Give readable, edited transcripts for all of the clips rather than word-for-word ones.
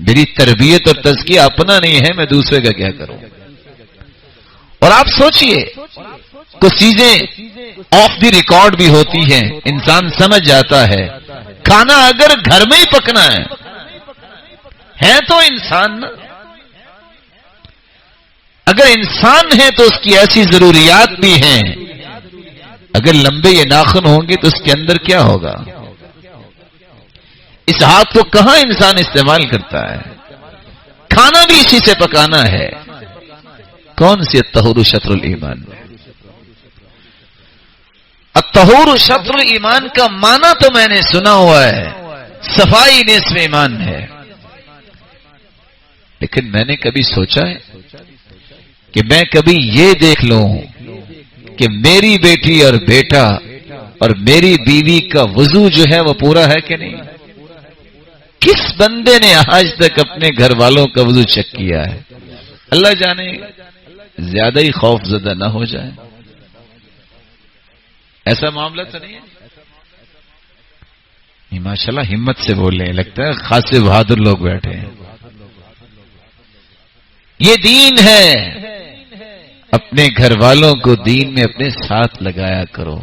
میری تربیت اور تزکیہ اپنا نہیں ہے، میں دوسرے کا کیا کروں؟ اور آپ سوچئے کچھ چیزیں آف دی ریکارڈ بھی ہوتی ہیں، انسان سمجھ جاتا ہے کھانا اگر گھر میں ہی پکنا ہے تو انسان نا، اگر انسان ہے تو اس کی ایسی ضروریات بھی ہیں، اگر لمبے یہ ناخن ہوں گے تو اس کے اندر کیا ہوگا؟ اس ہاتھ کو کہاں انسان استعمال کرتا ہے؟ کھانا بھی اسی سے پکانا ہے۔ کون سی الطہور شطر الایمان؟ الطہور شطر الایمان کا معنی تو میں نے سنا ہوا ہے، صفائی نصف ایمان ہے، لیکن میں نے کبھی سوچا ہے کہ میں کبھی یہ دیکھ لوں کہ میری بیٹی اور بیٹا اور میری بیوی کا وضو جو ہے وہ پورا ہے کہ نہیں؟ کس بندے نے آج تک اپنے گھر والوں کا وضو چیک کیا ہے؟ اللہ جانے زیادہ ہی خوف زدہ نہ ہو جائے، ایسا معاملہ تو نہیں ہے؟ ماشاءاللہ ہمت سے بول رہے ہیں، لگتا ہے خاصے بہادر لوگ بیٹھے ہیں۔ یہ دین ہے، اپنے گھر والوں کو دین میں اپنے ساتھ لگایا کرو۔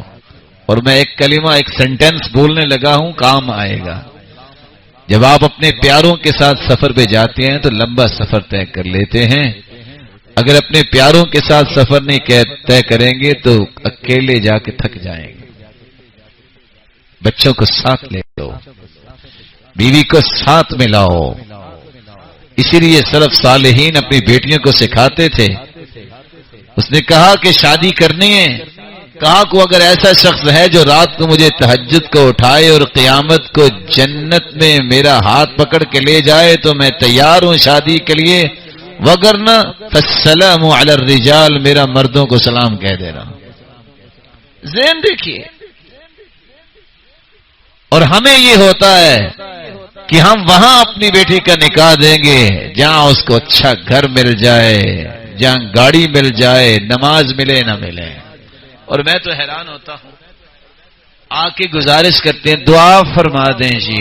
اور میں ایک کلمہ، ایک سینٹنس بولنے لگا ہوں، کام آئے گا۔ جب آپ اپنے پیاروں کے ساتھ سفر پہ جاتے ہیں تو لمبا سفر طے کر لیتے ہیں، اگر اپنے پیاروں کے ساتھ سفر نہیں طے کریں گے تو اکیلے جا کے تھک جائیں گے۔ بچوں کو ساتھ لے لو، بیوی کو ساتھ میں لاؤ۔ اسی لیے سلف صالحین اپنی بیٹیوں کو سکھاتے تھے۔ اس نے کہا کہ شادی کرنی ہے، کہا کو اگر ایسا شخص ہے جو رات کو مجھے تہجد کو اٹھائے اور قیامت کو جنت میں میرا ہاتھ پکڑ کے لے جائے تو میں تیار ہوں شادی کے لیے، وگرنہ فالسلام علی الرجال، میرا مردوں کو سلام کہہ دے رہا ہوں۔ ذہن دیکھیے، اور ہمیں یہ ہوتا ہے کہ ہم وہاں اپنی بیٹی کا نکاح دیں گے جہاں اس کو اچھا گھر مل جائے، جہاں گاڑی مل جائے، نماز ملے نہ ملے۔ اور میں تو حیران ہوتا ہوں، آ کے گزارش کرتے ہیں دعا فرما دیں جی۔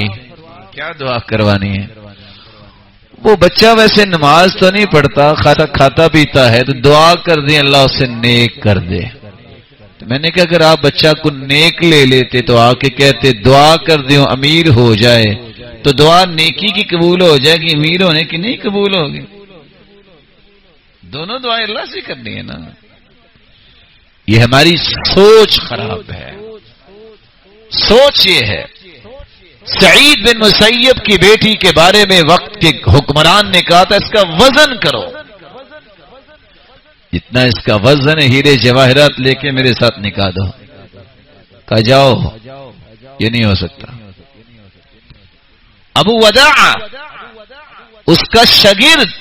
کیا دعا کروانی ہے؟ وہ بچہ ویسے نماز تو نہیں پڑھتا، کھاتا پیتا ہے، تو دعا کر دیں اللہ اسے نیک کر دے۔ تو میں نے کہا اگر آپ بچہ کو نیک لے لیتے تو آ کے کہتے دعا کر دیں امیر ہو جائے، تو دعا نیکی کی قبول ہو جائے گی، امیر ہونے کی نہیں قبول ہوگی۔ دونوں دعائیں اللہ سے کرنی ہے نا۔ یہ ہماری سوچ خراب ہے۔ سوچ یہ ہے، سعید بن مسیب کی بیٹی کے بارے میں وقت کے حکمران نے کہا تھا اس کا وزن کرو، جتنا اس کا وزن ہے ہیرے جواہرات لے کے میرے ساتھ نکاح دو۔ کہا جاؤ، یہ نہیں ہو سکتا۔ ابو وداع اس کا شاگرد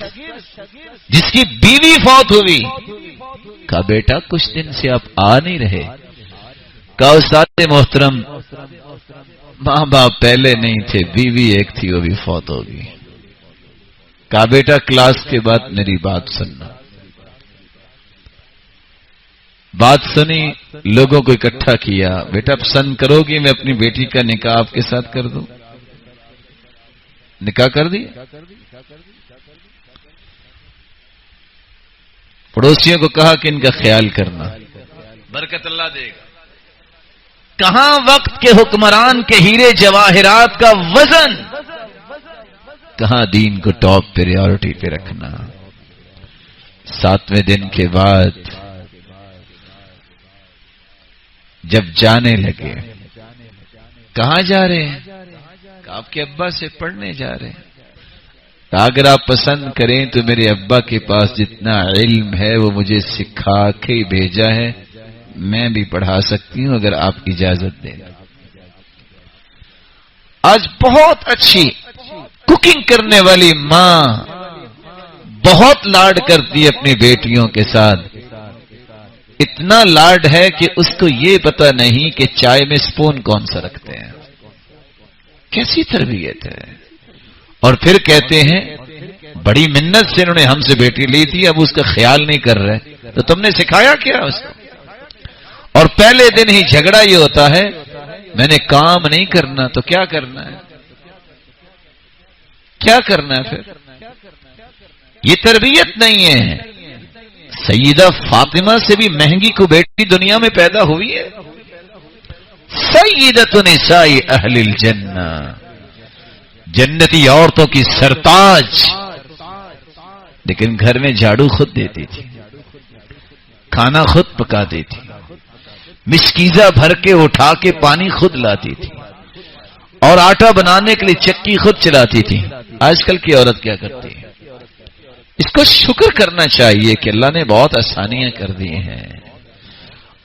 جس کی بیوی فوت ہوئی، کہا بیٹا کچھ دن سے آپ آ نہیں رہے۔ کہا استاد محترم ماں باپ پہلے نہیں تھے، بیوی ایک تھی وہ بھی فوت ہوگی۔ کہا بیٹا کلاس کے بعد میری بات سننا۔ بات سنی، لوگوں کو اکٹھا کیا، بیٹا پسند کرو گی میں اپنی بیٹی کا نکاح آپ کے ساتھ کر دوں؟ نکاح کر دی۔ پڑوسیوں کو کہا کہ ان کا خیال کرنا، برکت اللہ دے گا۔ کہاں وقت کے حکمران کے ہیرے جواہرات کا وزن، کہاں دین کو ٹاپ پریورٹی پہ رکھنا۔ 7ویں دن کے بعد جب جانے لگے، کہاں جا رہے ہیں؟ کہ آپ کے ابا سے پڑھنے جا رہے ہیں۔ اگر آپ پسند کریں تو میرے ابا کے پاس جتنا علم ہے وہ مجھے سکھا کے ہی بھیجا ہے، میں بھی پڑھا سکتی ہوں اگر آپ اجازت دیں۔ آج بہت اچھی کوکنگ کرنے والی ماں بہت لاڈ کرتی ہے اپنی بیٹیوں کے ساتھ، اتنا لاڈ ہے کہ اس کو یہ پتہ نہیں کہ چائے میں سپون کون سا رکھتے ہیں۔ کیسی تربیت ہے! اور پھر کہتے ہیں بڑی منت سے انہوں نے ہم سے بیٹی لی تھی، اب اس کا خیال نہیں کر رہے، تو تم نے سکھایا کیا اس کو؟ اور پہلے دن ہی جھگڑا یہ ہوتا ہے میں نے کام نہیں کرنا تو کیا کرنا ہے؟ کیا کرنا ہے پھر؟ یہ تربیت نہیں ہے. سیدہ فاطمہ سے بھی مہنگی کو بیٹی دنیا میں پیدا ہوئی ہے. سیدۃ نساء اہل الجنہ، جنتی عورتوں کی سرتاج. لیکن گھر میں جھاڑو خود دیتی تھی، کھانا خود پکاتی تھی، مشکیزہ بھر کے اٹھا کے پانی خود لاتی تھی، اور آٹا بنانے کے لیے چکی خود چلاتی تھی. آج کل کی عورت کیا کرتی ہے؟ اس کو شکر کرنا چاہیے کہ اللہ نے بہت آسانیاں کر دی ہیں.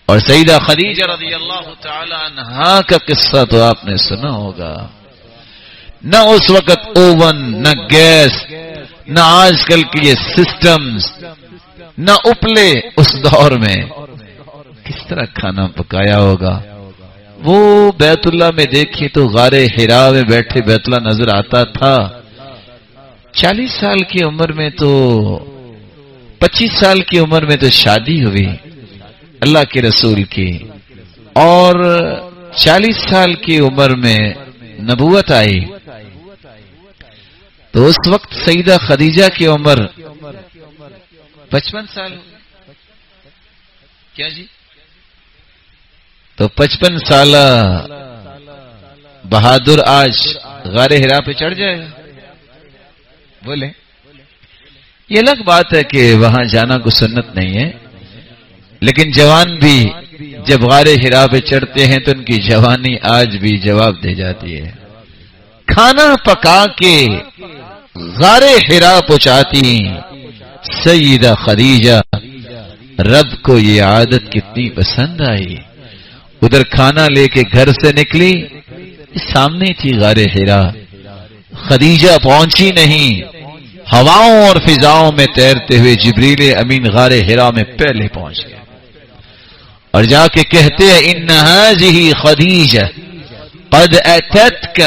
اور سیدہ خدیجہ رضی اللہ تعالی عنہا کا قصہ تو آپ نے سنا ہوگا. نہ اس وقت اوون، نہ گیس، نہ آج کل کے یہ سسٹمز، نہ اپلے. اس دور میں کس طرح کھانا پکایا ہوگا؟ وہ بیت اللہ میں دیکھیں تو غار حرا میں بیٹھے بیت اللہ نظر آتا تھا. 40 سال کی عمر میں تو 25 سال کی عمر میں تو شادی ہوئی اللہ کے رسول کی، اور 40 سال کی عمر میں نبوت آئی. تو اس وقت سیدہ خدیجہ کی عمر 55 سال کیا جی؟ تو 55 سالہ بہادر آج غار حرا پہ چڑھ جائے گا؟ بولے. یہ الگ بات ہے کہ وہاں جانا کو سنت نہیں ہے، لیکن جوان بھی جب غار حرا پہ چڑھتے ہیں تو ان کی جوانی آج بھی جواب دے جاتی ہے. کھانا پکا کے غار حرا پہنچاتی سیدہ خدیجہ. رب کو یہ عادت کتنی پسند آئی. ادھر کھانا لے کے گھر سے نکلی، سامنے تھی غار حرا. خدیجہ پہنچی نہیں، ہواؤں اور فضاؤں میں تیرتے ہوئے جبریل امین غار حرا میں پہلے پہنچ گئے اور جا کے کہتے ہیں ان هذه خدیجہ قد اتتک.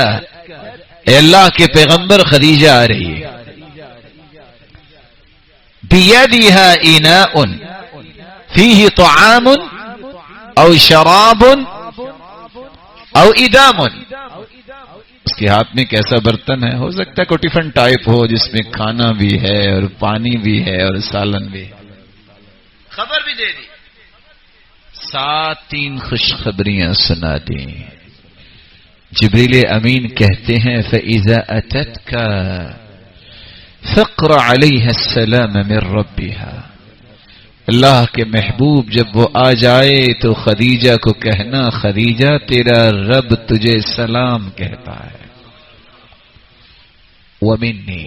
اے اللہ کے پیغمبر، خدیجہ آ رہی ہے. بیدها اناء فیہ طعام او شراب او ادام. اس کے ہاتھ میں کیسا برتن ہے؟ ہو سکتا ہے کوئی ٹفن ٹائپ ہو جس میں کھانا بھی ہے اور پانی بھی ہے اور سالن بھی ہے. خبر بھی دے دی، ساتھ 3 خوشخبریاں سنا دی. جبریل امین کہتے ہیں فَإِذَا أَتَتْكَ فَقْرَ عَلَيْهَا السَّلَامَ مِنْ رَبِّهَا. اللہ کے محبوب جب وہ آ جائے تو خدیجہ کو کہنا خدیجہ تیرا رب تجھے سلام کہتا ہے. وَمِنِّي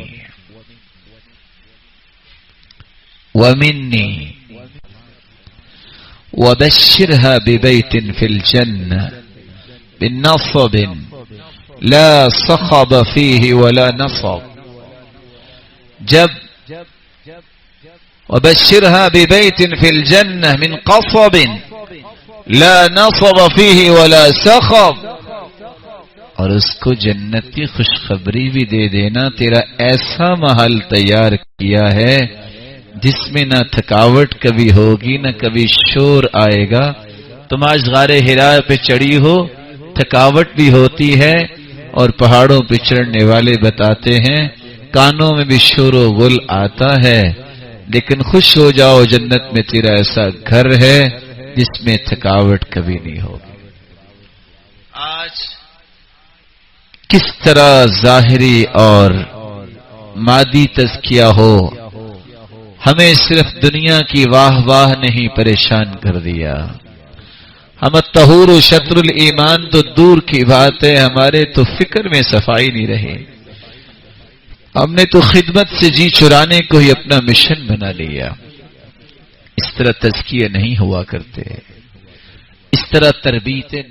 وَبَشِّرْهَا بِبَيْتٍ فِي الْجَنَّةِ بِالنَّصَبٍ لَا صَخَبَ فِيهِ وَلَا نَصَبٍ. جب وَبَشِّرْهَا بِبَيْتٍ فِي الْجَنَّةِ مِنْ قَصَبٍ لَا نَصَبَ فِيهِ وَلَا صَخَبٍ. اور اس کو جنت کی خوشخبری بھی دے دینا تیرا ایسا محل تیار کیا ہے جس میں نہ تھکاوٹ کبھی ہوگی نہ کبھی شور آئے گا. تم آج غار حرا پہ چڑھی ہو، تھکاوٹ بھی ہوتی ہے اور پہاڑوں پہ چڑھنے والے بتاتے ہیں کانوں میں بھی شور و غل آتا ہے، لیکن خوش ہو جاؤ جنت میں تیرا ایسا گھر ہے جس میں تھکاوٹ کبھی نہیں ہوگی. آج کس طرح ظاہری اور مادی تزکیہ ہو، ہمیں صرف دنیا کی واہ واہ نہیں پریشان کر دیا. ہم الطہور شطر الایمان تو دور کی بات ہے، ہمارے تو فکر میں صفائی نہیں رہی. ہم نے تو خدمت سے جی چرانے کو ہی اپنا مشن بنا لیا. اس طرح تزکیے نہیں ہوا کرتے، اس طرح تربیتیں